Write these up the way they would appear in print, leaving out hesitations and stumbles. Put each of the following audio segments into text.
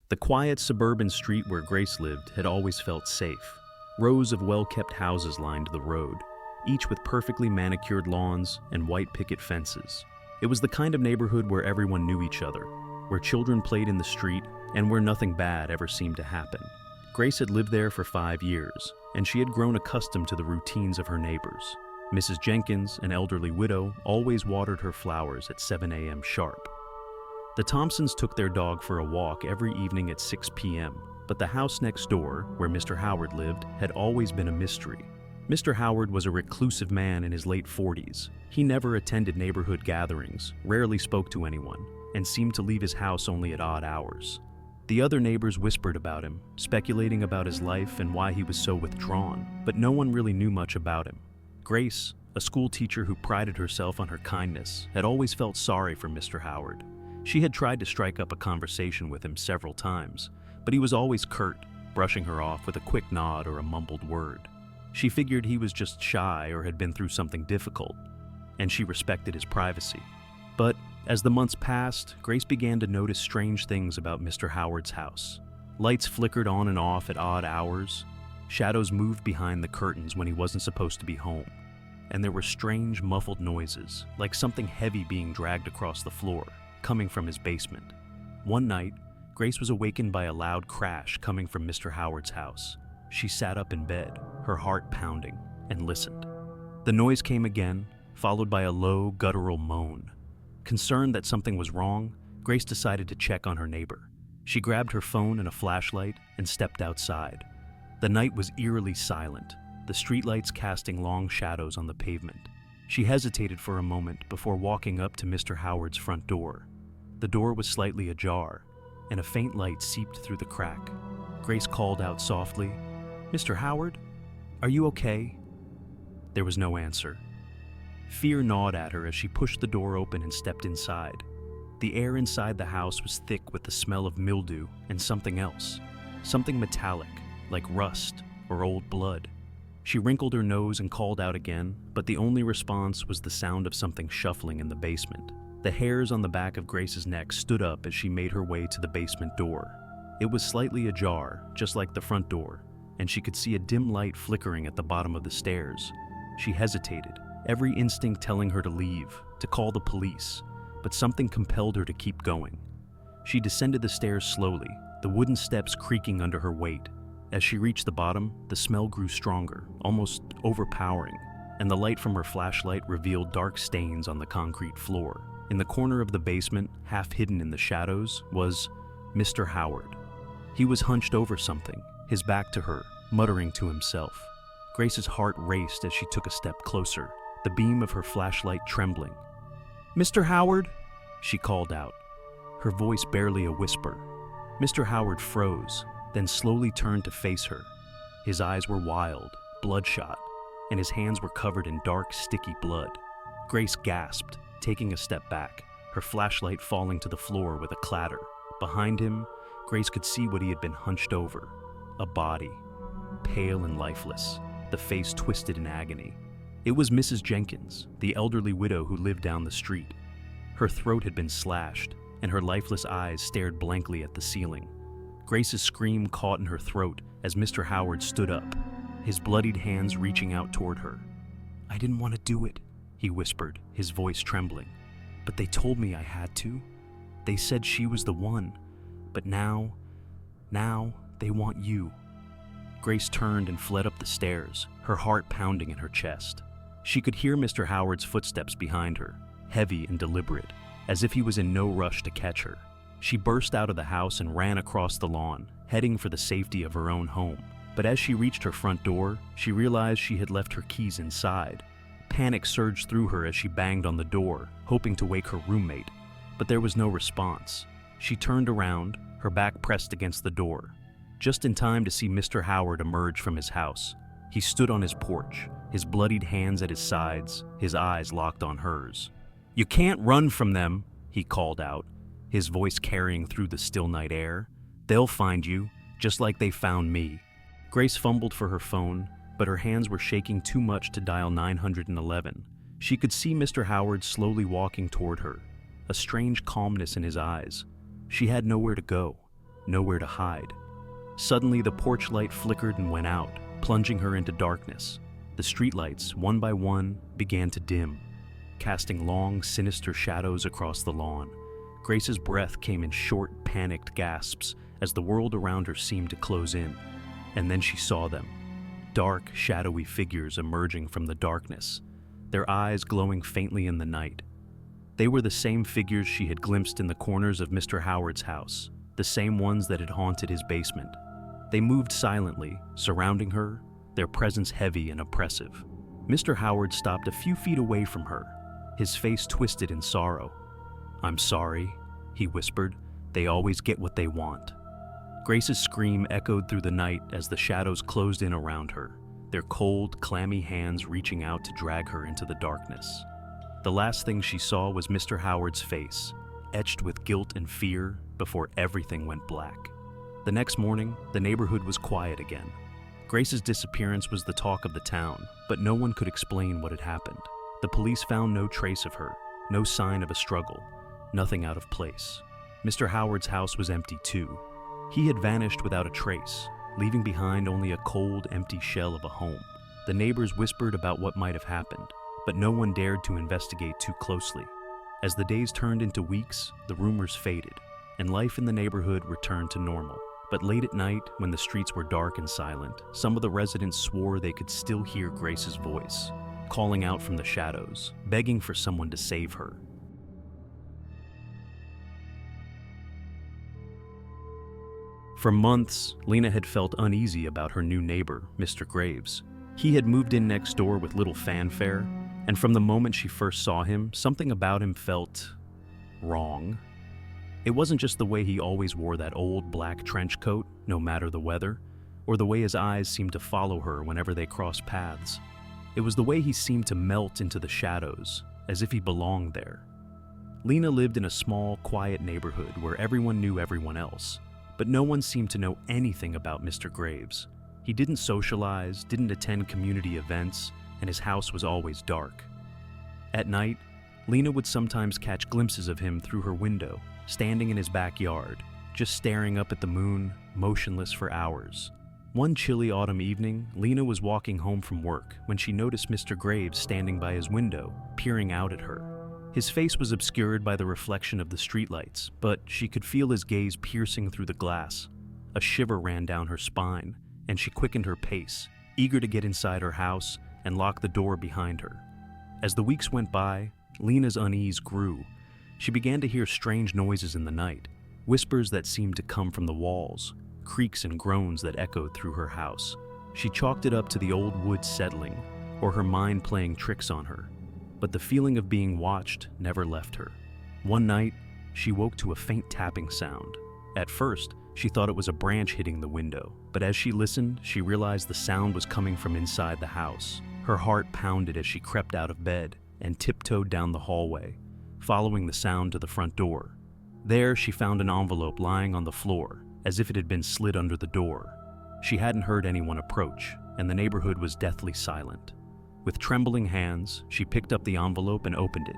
The quiet suburban street where Grace lived had always felt safe. Rows of well-kept houses lined the road, each with perfectly manicured lawns and white picket fences. It was the kind of neighborhood where everyone knew each other, where children played in the street, and where nothing bad ever seemed to happen. Grace had lived there for 5 years, and she had grown accustomed to the routines of her neighbors. Mrs. Jenkins, an elderly widow, always watered her flowers at 7 a.m. sharp. The Thompsons took their dog for a walk every evening at 6 p.m., but the house next door, where Mr. Howard lived, had always been a mystery. Mr. Howard was a reclusive man in his late 40s. He never attended neighborhood gatherings, rarely spoke to anyone, and seemed to leave his house only at odd hours. The other neighbors whispered about him, speculating about his life and why he was so withdrawn, but no one really knew much about him. Grace, a school teacher who prided herself on her kindness, had always felt sorry for Mr. Howard. She had tried to strike up a conversation with him several times, but he was always curt, brushing her off with a quick nod or a mumbled word. She figured he was just shy or had been through something difficult, and she respected his privacy. But as the months passed, Grace began to notice strange things about Mr. Howard's house. Lights flickered on and off at odd hours. Shadows moved behind the curtains when he wasn't supposed to be home. And there were strange, muffled noises, like something heavy being dragged across the floor, coming from his basement. One night, Grace was awakened by a loud crash coming from Mr. Howard's house. She sat up in bed, her heart pounding, and listened. The noise came again, followed by a low, guttural moan. Concerned that something was wrong, Grace decided to check on her neighbor. She grabbed her phone and a flashlight and stepped outside. The night was eerily silent, the streetlights casting long shadows on the pavement. She hesitated for a moment before walking up to Mr. Howard's front door. The door was slightly ajar, and a faint light seeped through the crack. Grace called out softly, "Mr. Howard, are you okay?" There was no answer. Fear gnawed at her as she pushed the door open and stepped inside. The air inside the house was thick with the smell of mildew and something else, something metallic, like rust or old blood. She wrinkled her nose and called out again, but the only response was the sound of something shuffling in the basement. The hairs on the back of Grace's neck stood up as she made her way to the basement door. It was slightly ajar, just like the front door, and she could see a dim light flickering at the bottom of the stairs. She hesitated, every instinct telling her to leave, to call the police, but something compelled her to keep going. She descended the stairs slowly, the wooden steps creaking under her weight. As she reached the bottom, the smell grew stronger, almost overpowering, and the light from her flashlight revealed dark stains on the concrete floor. In the corner of the basement, half hidden in the shadows, was Mr. Howard. He was hunched over something, his back to her, muttering to himself. Grace's heart raced as she took a step closer, the beam of her flashlight trembling. "Mr. Howard?" she called out, her voice barely a whisper. Mr. Howard froze, then slowly turned to face her. His eyes were wild, bloodshot, and his hands were covered in dark, sticky blood. Grace gasped, taking a step back, her flashlight falling to the floor with a clatter. Behind him, Grace could see what he had been hunched over. A body, pale and lifeless, the face twisted in agony. It was Mrs. Jenkins, the elderly widow who lived down the street. Her throat had been slashed, and her lifeless eyes stared blankly at the ceiling. Grace's scream caught in her throat as Mr. Howard stood up, his bloodied hands reaching out toward her. "I didn't want to do it," he whispered, his voice trembling. "But they told me I had to. They said she was the one. But now they want you." Grace turned and fled up the stairs, her heart pounding in her chest. She could hear Mr. Howard's footsteps behind her, heavy and deliberate, as if he was in no rush to catch her. She burst out of the house and ran across the lawn, heading for the safety of her own home. But as she reached her front door, she realized she had left her keys inside. Panic surged through her as she banged on the door, hoping to wake her roommate, but there was no response. She turned around, her back pressed against the door, just in time to see Mr. Howard emerge from his house. He stood on his porch, his bloodied hands at his sides, his eyes locked on hers. "You can't run from them," he called out, his voice carrying through the still night air. "They'll find you, just like they found me." Grace fumbled for her phone, but her hands were shaking too much to dial 911. She could see Mr. Howard slowly walking toward her, a strange calmness in his eyes. She had nowhere to go, nowhere to hide. Suddenly, the porch light flickered and went out, plunging her into darkness. The streetlights, one by one, began to dim, casting long, sinister shadows across the lawn. Grace's breath came in short, panicked gasps as the world around her seemed to close in. And then she saw them. Dark, shadowy figures emerging from the darkness, their eyes glowing faintly in the night. They were the same figures she had glimpsed in the corners of Mr. Howard's house, the same ones that had haunted his basement. They moved silently, surrounding her, their presence heavy and oppressive. Mr. Howard stopped a few feet away from her, his face twisted in sorrow. "I'm sorry," he whispered. "They always get what they want." Grace's scream echoed through the night as the shadows closed in around her, their cold, clammy hands reaching out to drag her into the darkness. The last thing she saw was Mr. Howard's face, etched with guilt and fear before everything went black. The next morning, the neighborhood was quiet again. Grace's disappearance was the talk of the town, but no one could explain what had happened. The police found no trace of her, no sign of a struggle, nothing out of place. Mr. Howard's house was empty too. He had vanished without a trace, leaving behind only a cold, empty shell of a home. The neighbors whispered about what might have happened, but no one dared to investigate too closely. As the days turned into weeks, the rumors faded, and life in the neighborhood returned to normal. But late at night, when the streets were dark and silent, some of the residents swore they could still hear Grace's voice, calling out from the shadows, begging for someone to save her. For months, Lena had felt uneasy about her new neighbor, Mr. Graves. He had moved in next door with little fanfare, and from the moment she first saw him, something about him felt wrong. It wasn't just the way he always wore that old black trench coat, no matter the weather, or the way his eyes seemed to follow her whenever they crossed paths. It was the way he seemed to melt into the shadows, as if he belonged there. Lena lived in a small, quiet neighborhood where everyone knew everyone else, but no one seemed to know anything about Mr. Graves. He didn't socialize, didn't attend community events, and his house was always dark. At night, Lena would sometimes catch glimpses of him through her window, standing in his backyard, just staring up at the moon, motionless for hours. One chilly autumn evening, Lena was walking home from work when she noticed Mr. Graves standing by his window, peering out at her. His face was obscured by the reflection of the streetlights, but she could feel his gaze piercing through the glass. A shiver ran down her spine, and she quickened her pace, eager to get inside her house and lock the door behind her. As the weeks went by, Lena's unease grew. She began to hear strange noises in the night, whispers that seemed to come from the walls, creaks and groans that echoed through her house. She chalked it up to the old wood settling, or her mind playing tricks on her. But the feeling of being watched never left her. One night, she woke to a faint tapping sound. At first, she thought it was a branch hitting the window, but as she listened, she realized the sound was coming from inside the house. Her heart pounded as she crept out of bed and tiptoed down the hallway, following the sound to the front door. There, she found an envelope lying on the floor, as if it had been slid under the door. She hadn't heard anyone approach, and the neighborhood was deathly silent. With trembling hands, she picked up the envelope and opened it.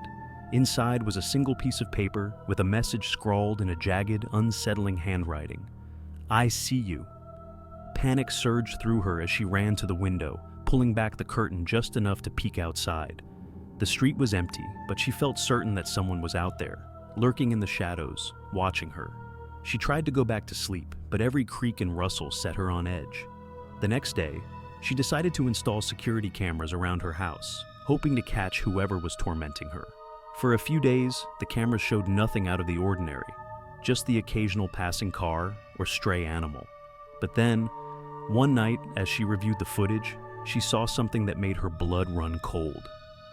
Inside was a single piece of paper with a message scrawled in a jagged, unsettling handwriting. "I see you." Panic surged through her as she ran to the window, pulling back the curtain just enough to peek outside. The street was empty, but she felt certain that someone was out there, lurking in the shadows, watching her. She tried to go back to sleep, but every creak and rustle set her on edge. The next day, she decided to install security cameras around her house, hoping to catch whoever was tormenting her. For a few days, the cameras showed nothing out of the ordinary, just the occasional passing car or stray animal. But then, one night, as she reviewed the footage, she saw something that made her blood run cold.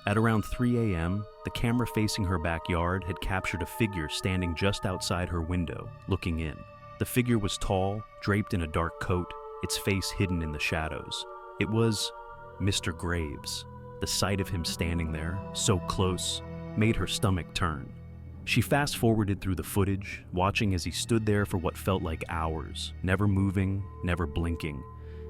At around 3 a.m., the camera facing her backyard had captured a figure standing just outside her window, looking in. The figure was tall, draped in a dark coat, its face hidden in the shadows. It was Mr. Graves. The sight of him standing there, so close, made her stomach turn. She fast-forwarded through the footage, watching as he stood there for what felt like hours, never moving, never blinking.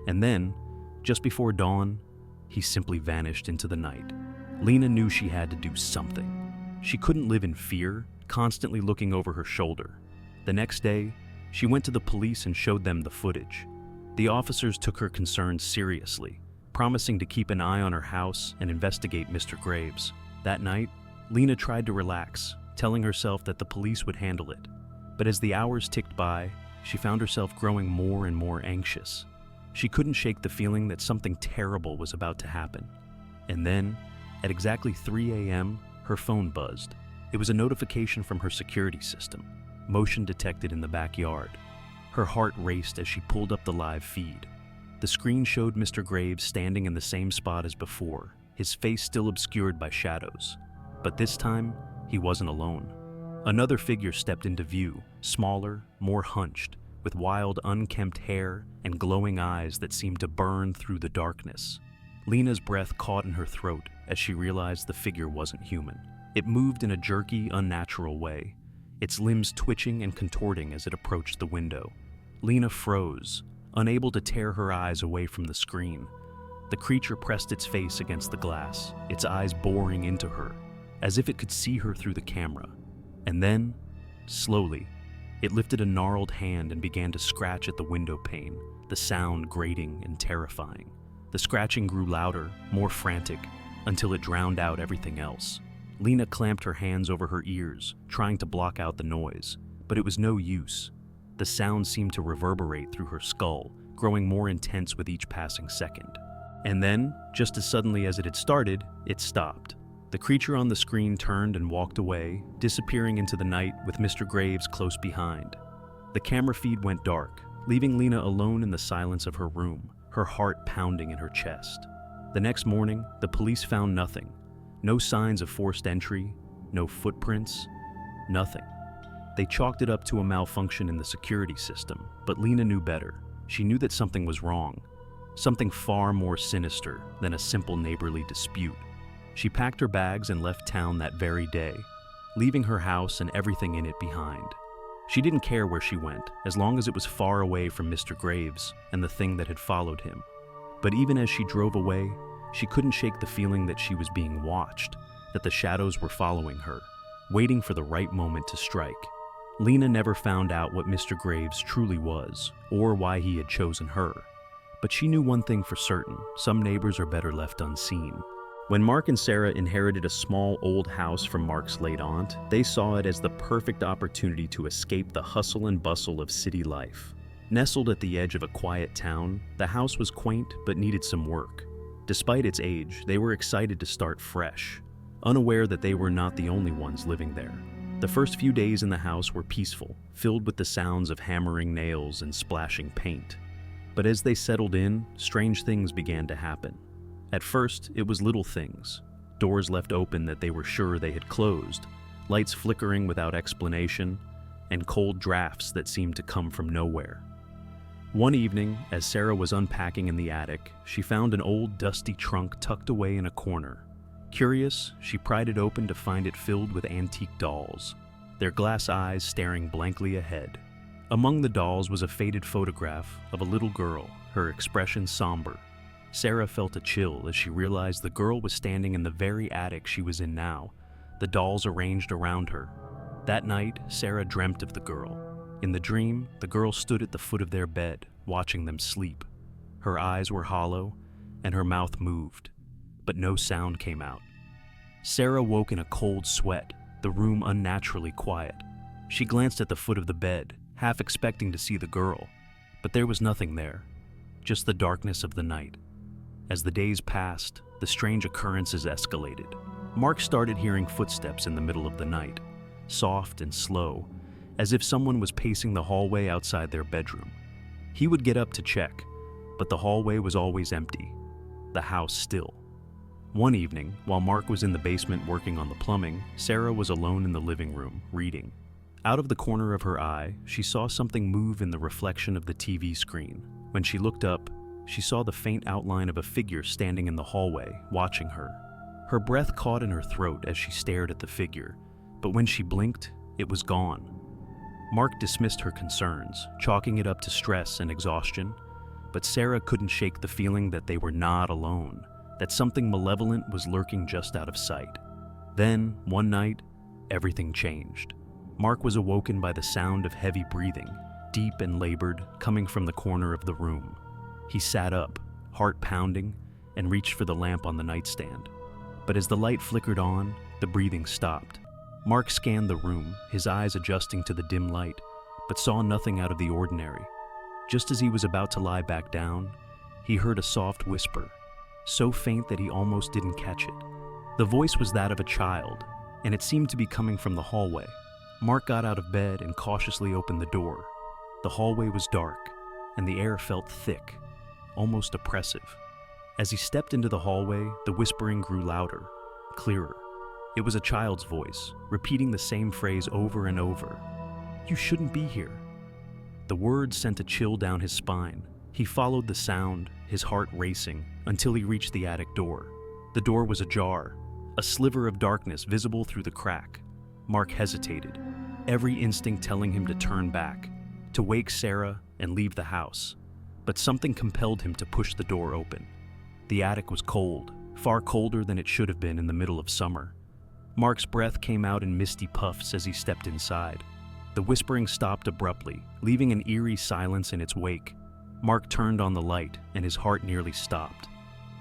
And then, just before dawn, he simply vanished into the night. Lena knew she had to do something. She couldn't live in fear, constantly looking over her shoulder. The next day, She went to the police and showed them the footage. The officers took her concerns seriously, promising to keep an eye on her house and investigate Mr. Graves. That night, Lena tried to relax, telling herself that the police would handle it. But as the hours ticked by, she found herself growing more and more anxious. She couldn't shake the feeling that something terrible was about to happen. And then, at exactly 3 a.m., her phone buzzed. It was a notification from her security system, motion detected in the backyard. Her heart raced as she pulled up the live feed. The screen showed Mr. Graves standing in the same spot as before, his face still obscured by shadows. But this time, he wasn't alone. Another figure stepped into view, smaller, more hunched, with wild, unkempt hair and glowing eyes that seemed to burn through the darkness. Lena's breath caught in her throat as she realized the figure wasn't human. It moved in a jerky, unnatural way, its limbs twitching and contorting as it approached the window. Lena froze, unable to tear her eyes away from the screen. The creature pressed its face against the glass, its eyes boring into her, as if it could see her through the camera. And then, slowly, it lifted a gnarled hand and began to scratch at the window pane, the sound grating and terrifying. The scratching grew louder, more frantic, until it drowned out everything else. Lena clamped her hands over her ears, trying to block out the noise, but it was no use. The sound seemed to reverberate through her skull, growing more intense with each passing second. And then, just as suddenly as it had started, it stopped. The creature on the screen turned and walked away, disappearing into the night with Mr. Graves close behind. The camera feed went dark, leaving Lena alone in the silence of her room, her heart pounding in her chest. The next morning, the police found nothing. No signs of forced entry, no footprints, nothing. They chalked it up to a malfunction in the security system, but Lena knew better. She knew that something was wrong, something far more sinister than a simple neighborly dispute. She packed her bags and left town that very day, leaving her house and everything in it behind. She didn't care where she went, as long as it was far away from Mr. Graves and the thing that had followed him. But even as she drove away, she couldn't shake the feeling that she was being watched, that the shadows were following her, waiting for the right moment to strike. Lena never found out what Mr. Graves truly was, or why he had chosen her. But she knew one thing for certain: some neighbors are better left unseen. When Mark and Sarah inherited a small old house from Mark's late aunt, they saw it as the perfect opportunity to escape the hustle and bustle of city life. Nestled at the edge of a quiet town, the house was quaint but needed some work. Despite its age, they were excited to start fresh, unaware that they were not the only ones living there. The first few days in the house were peaceful, filled with the sounds of hammering nails and splashing paint. But as they settled in, strange things began to happen. At first, it was little things. Doors left open that they were sure they had closed, lights flickering without explanation, and cold drafts that seemed to come from nowhere. One evening, as Sarah was unpacking in the attic, she found an old dusty trunk tucked away in a corner. Curious, she pried it open to find it filled with antique dolls, their glass eyes staring blankly ahead. Among the dolls was a faded photograph of a little girl, her expression somber. Sarah felt a chill as she realized the girl was standing in the very attic she was in now, the dolls arranged around her. That night, Sarah dreamt of the girl. In the dream, the girl stood at the foot of their bed, watching them sleep. Her eyes were hollow, and her mouth moved, but no sound came out. Sarah woke in a cold sweat, the room unnaturally quiet. She glanced at the foot of the bed, half expecting to see the girl, but there was nothing there, just the darkness of the night. As the days passed, the strange occurrences escalated. Mark started hearing footsteps in the middle of the night, soft and slow, as if someone was pacing the hallway outside their bedroom. He would get up to check, but the hallway was always empty, the house still. One evening, while Mark was in the basement working on the plumbing, Sarah was alone in the living room, reading. Out of the corner of her eye, she saw something move in the reflection of the TV screen. When she looked up, she saw the faint outline of a figure standing in the hallway, watching her. Her breath caught in her throat as she stared at the figure, but when she blinked, it was gone. Mark dismissed her concerns, chalking it up to stress and exhaustion, but Sarah couldn't shake the feeling that they were not alone, that something malevolent was lurking just out of sight. Then, one night, everything changed. Mark was awoken by the sound of heavy breathing, deep and labored, coming from the corner of the room. He sat up, heart pounding, and reached for the lamp on the nightstand. But as the light flickered on, the breathing stopped. Mark scanned the room, his eyes adjusting to the dim light, but saw nothing out of the ordinary. Just as he was about to lie back down, he heard a soft whisper, so faint that he almost didn't catch it. The voice was that of a child, and it seemed to be coming from the hallway. Mark got out of bed and cautiously opened the door. The hallway was dark, and the air felt thick, almost oppressive. As he stepped into the hallway, the whispering grew louder, clearer. It was a child's voice, repeating the same phrase over and over. "You shouldn't be here." The words sent a chill down his spine. He followed the sound, his heart racing, until he reached the attic door. The door was ajar, a sliver of darkness visible through the crack. Mark hesitated, every instinct telling him to turn back, to wake Sarah and leave the house. But something compelled him to push the door open. The attic was cold, far colder than it should have been in the middle of summer. Mark's breath came out in misty puffs as he stepped inside. The whispering stopped abruptly, leaving an eerie silence in its wake. Mark turned on the light, and his heart nearly stopped.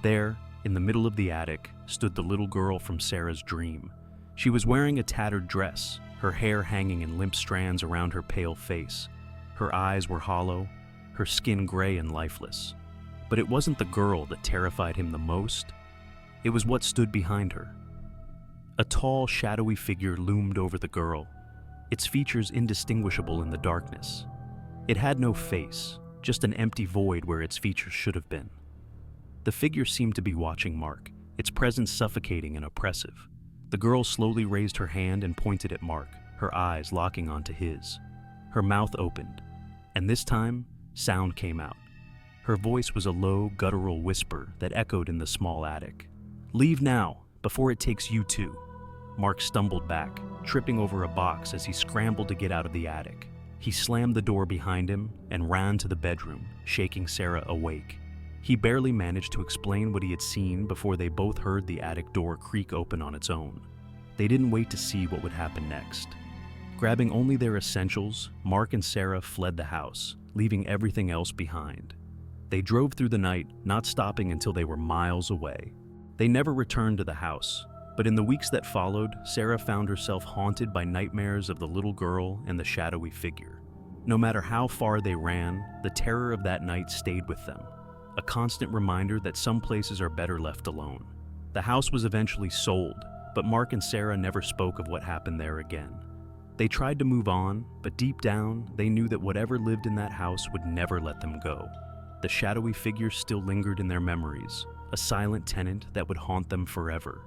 There, in the middle of the attic, stood the little girl from Sarah's dream. She was wearing a tattered dress, her hair hanging in limp strands around her pale face. Her eyes were hollow, her skin gray and lifeless. But it wasn't the girl that terrified him the most. It was what stood behind her. A tall, shadowy figure loomed over the girl, its features indistinguishable in the darkness. It had no face, just an empty void where its features should have been. The figure seemed to be watching Mark, its presence suffocating and oppressive. The girl slowly raised her hand and pointed at Mark, her eyes locking onto his. Her mouth opened, and this time, sound came out. Her voice was a low, guttural whisper that echoed in the small attic. "Leave now, before it takes you too." Mark stumbled back, tripping over a box as he scrambled to get out of the attic. He slammed the door behind him and ran to the bedroom, shaking Sarah awake. He barely managed to explain what he had seen before they both heard the attic door creak open on its own. They didn't wait to see what would happen next. Grabbing only their essentials, Mark and Sarah fled the house, leaving everything else behind. They drove through the night, not stopping until they were miles away. They never returned to the house, but in the weeks that followed, Sarah found herself haunted by nightmares of the little girl and the shadowy figure. No matter how far they ran, the terror of that night stayed with them, a constant reminder that some places are better left alone. The house was eventually sold, but Mark and Sarah never spoke of what happened there again. They tried to move on, but deep down, they knew that whatever lived in that house would never let them go. The shadowy figure still lingered in their memories, a silent tenant that would haunt them forever.